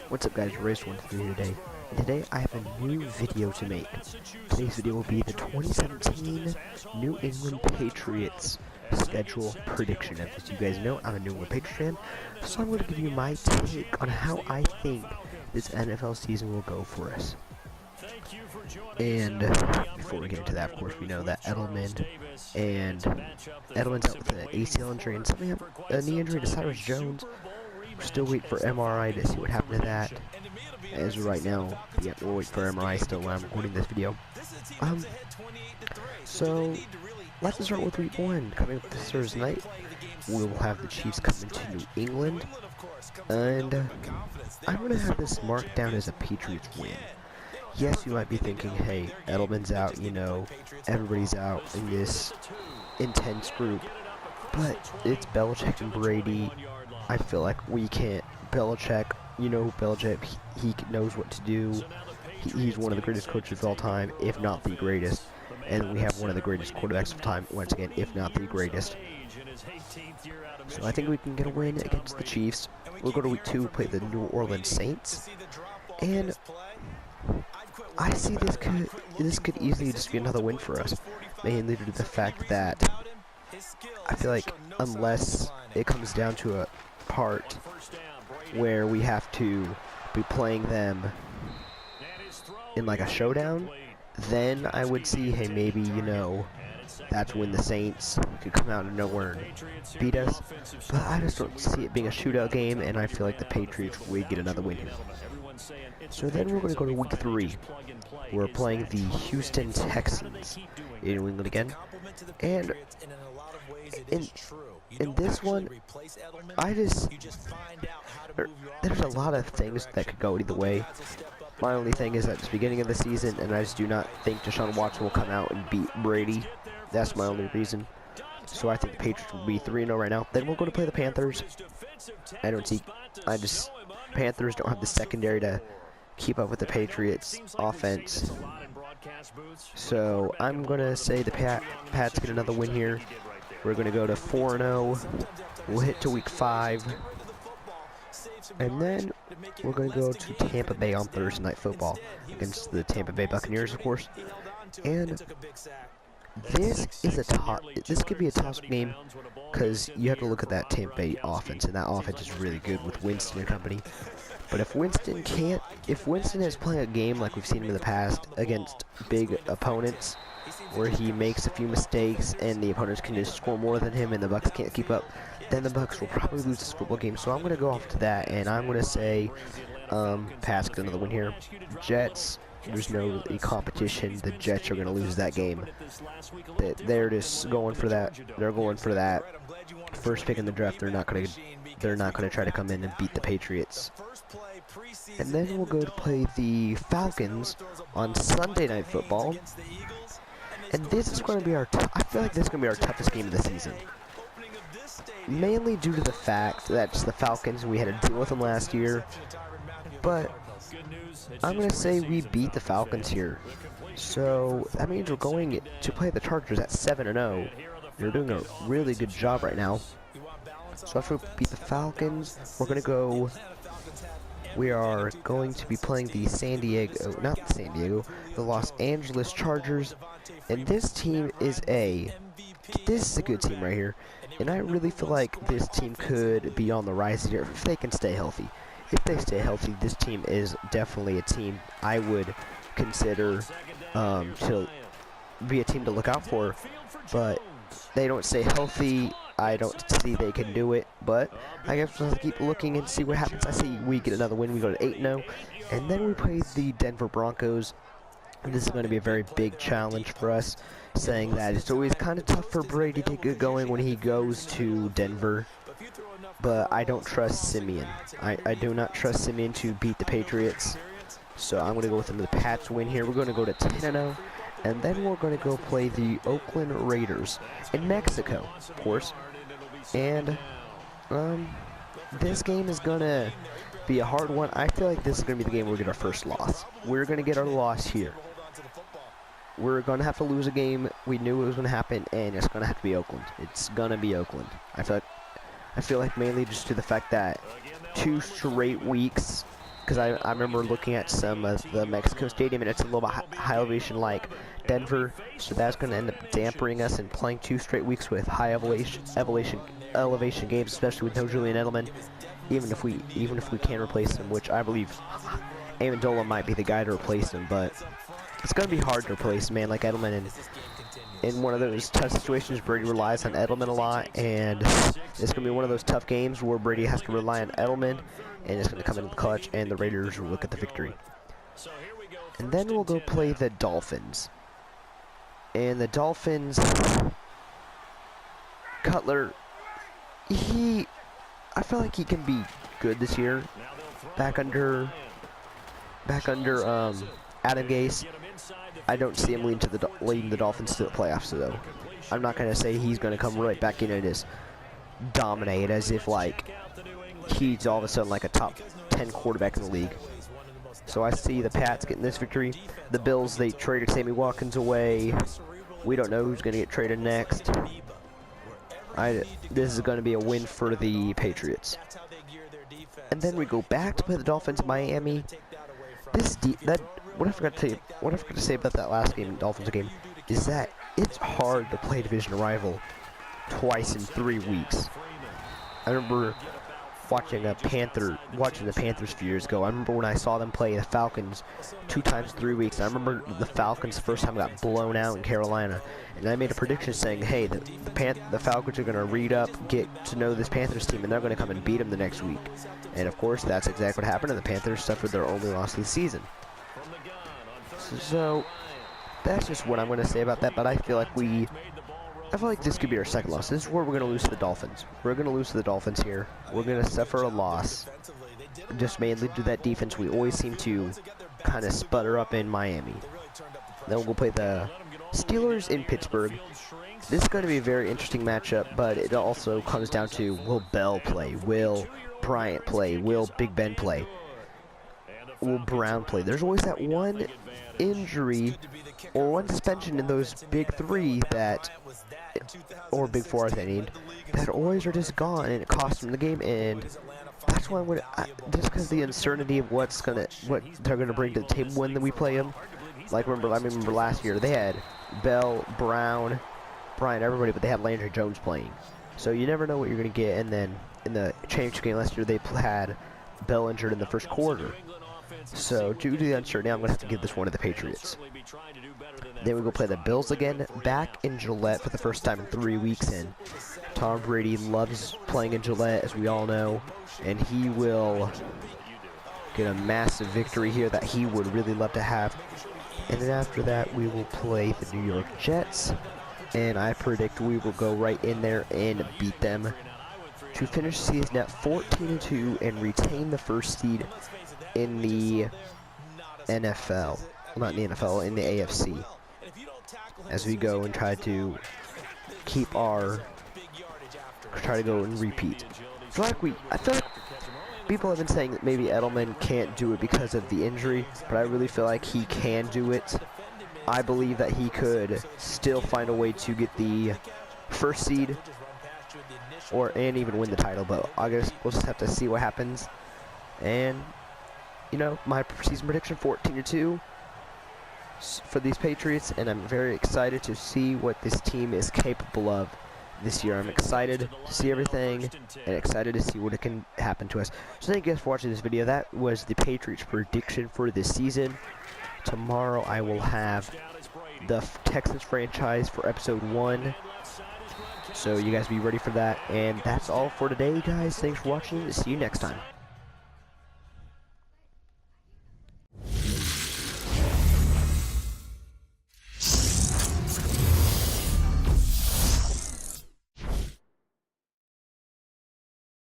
What's up guys, Race1 here today, and today I have a new video to make. Today's video will be the 2017 New England Patriots schedule prediction. As you guys know, I'm a New England Patriots fan, so I'm going to give you my take on how I think this NFL season will go for us. And before we get into that, of course, we know that Edelman's out with an ACL injury and something, a knee injury to Cyrus Jones. We're still waiting for MRI to see what happened to that. As of right now, yeah, we're waiting for MRI still when I'm recording this video. So let's start with week 1. Coming up this Thursday night, we will have the Chiefs coming to New England, and I'm gonna have this marked down as a Patriots win. Yes, you might be thinking, hey, Edelman's out, you know, everybody's out in this intense group, but it's Belichick and Brady. I feel like we can't. Belichick, you know, Belichick, he knows what to do. He's one of the greatest coaches of all time, if not the greatest. And we have one of the greatest quarterbacks of time, once again, if not the greatest. So I think we can get a win against the Chiefs. We'll go to week 2, play the New Orleans Saints. And I see this could easily just be another win for us, mainly due to the fact that I feel like unless it comes down to a part where we have to be playing them in like a showdown, then I would see, hey, maybe, you know, that's when the Saints could come out of nowhere and beat us. But I just don't see it being a shootout game, and I feel like the Patriots would get another win here. So then we're going to go to week 3. We're playing the Houston Texans in New England again, and in this one, there's a lot of things that could go either way. My only thing is at the beginning of the season, and I just do not think Deshaun Watson will come out and beat Brady. That's my only reason. So I think the Patriots will be 3-0 right now. Then we'll go to play the Panthers. Panthers don't have the secondary to keep up with the Patriots offense. So I'm going to say the Pats get another win here. We're going to go to 4-0. We'll hit to week 5. And then we're going to go to Tampa Bay on Thursday Night Football against the Tampa Bay Buccaneers, of course. And this could be a toss game because you have to look at that Tampa Bay offense, and that offense is really good with Winston and company. But if Winston is playing a game like we've seen him in the past against big opponents, where he makes a few mistakes and the opponents can just score more than him and the Bucs can't keep up, then the Bucs will probably lose this football game. So I'm going to go off to that, and I'm going to say Pats get another win here. Jets, there's no competition. The Jets are going to lose that game. They're just going for that. They're going for that first pick in the draft. They're not going to try to come in and beat the Patriots. And then we'll go to play the Falcons on Sunday Night Football. And this is going to be I feel like this is going to be our toughest game of the season. Mainly due to the fact that it's the Falcons, we had to deal with them last year. But I'm going to say we beat the Falcons here. So that means we're going to play the Chargers at 7-0. They're doing a really good job right now. So after we beat the Falcons, we are going to be playing the the Los Angeles Chargers. And this team is a good team right here. And I really feel like this team could be on the rise here if they can stay healthy. If they stay healthy, this team is definitely a team I would consider to be a team to look out for. But they don't stay healthy. I don't see they can do it, but I guess we'll keep looking and see what happens. I see we get another win. We go to 8-0, and then we play the Denver Broncos. And this is going to be a very big challenge for us, saying that it's always kind of tough for Brady to get going when he goes to Denver. But I don't trust Simeon. I do not trust Simeon to beat the Patriots. So I'm going to go with the Pats win here. We're going to go to 10-0. And then we're going to go play the Oakland Raiders in Mexico, of course. And this game is going to be a hard one. I feel like this is going to be the game where we get our first loss. We're going to get our loss here. We're going to have to lose a game. We knew it was going to happen, and it's going to have to be Oakland. It's going to be Oakland. I feel like mainly just to the fact that 2 straight weeks because I remember looking at some of the Mexico Stadium, and it's a little bit high elevation like Denver, so that's going to end up dampening us and playing 2 straight weeks with high elevation games, especially with no Julian Edelman. Even if we can replace him, which I believe Amendola might be the guy to replace him, but it's going to be hard to replace a man like Edelman. And in one of those tough situations, Brady relies on Edelman a lot, and it's going to be one of those tough games where Brady has to rely on Edelman, and it's going to come in the clutch, and the Raiders will look at the victory. And then we'll go play the Dolphins. And the Dolphins, Cutler, I feel like he can be good this year. Back under Adam Gase. I don't see him leading the Dolphins to the playoffs, though. I'm not going to say he's going to come right back in and just dominate as if, like, he's all of a sudden like a top 10 quarterback in the league. So I see the Pats getting this victory. The Bills, they traded Sammy Watkins away. We don't know who's going to get traded next. This is going to be a win for the Patriots. And then we go back to play the Dolphins in Miami. What I forgot to say about that last game, Dolphins game, is that it's hard to play a division rival twice in 3 weeks. I remember watching the Panthers a few years ago. I remember when I saw them play the Falcons 2 times in 3 weeks. I remember the Falcons the first time got blown out in Carolina, and I made a prediction saying, hey, the Falcons are going to read up, get to know this Panthers team, and they're going to come and beat them the next week. And of course, that's exactly what happened, and the Panthers suffered their only loss of the season. So that's just what I'm going to say about that. But I feel like this could be our second loss. This is where we're going to lose to the Dolphins. We're going to lose to the Dolphins here. We're going to suffer a loss, just mainly due to that defense. We always seem to kind of sputter up in Miami. Then we'll play the Steelers in Pittsburgh. This is going to be a very interesting matchup, but it also comes down to, will Bell play? Will Bryant play? Will Big Ben play? Will Brown play? There's always that one injury or one suspension in those big 3 or big 4 as they need, that always are just gone, and it costs them the game. And that's why just because the uncertainty of what they're gonna bring to the table when we play them. Like I remember last year they had Bell, Brown, Bryant, everybody, but they had Landry Jones playing. So you never know what you're gonna get. And then in the championship game last year, they had Bell injured in the first quarter. So due to the uncertainty, I'm going to have to give this one to the Patriots. Then we go play the Bills again, back in Gillette for the first time in 3 weeks. And Tom Brady loves playing in Gillette, as we all know, and he will get a massive victory here that he would really love to have. And then after that, we will play the New York Jets, and I predict we will go right in there and beat them to finish the season at 14-2 and retain the first seed in the NFL, not in the NFL, in the AFC, as we go and try to go and repeat. I feel like people have been saying that maybe Edelman can't do it because of the injury, but I really feel like he can do it. I believe that he could still find a way to get the first seed and even win the title, but I guess we'll just have to see what happens. And you know, my season prediction, 14-2 for these Patriots, and I'm very excited to see what this team is capable of this year. I'm excited to see everything, and excited to see what it can happen to us. So thank you guys for watching this video. That was the Patriots prediction for this season. Tomorrow I will have the Texans franchise for episode 1. So you guys be ready for that. And that's all for today, guys. Thanks for watching. See you next time.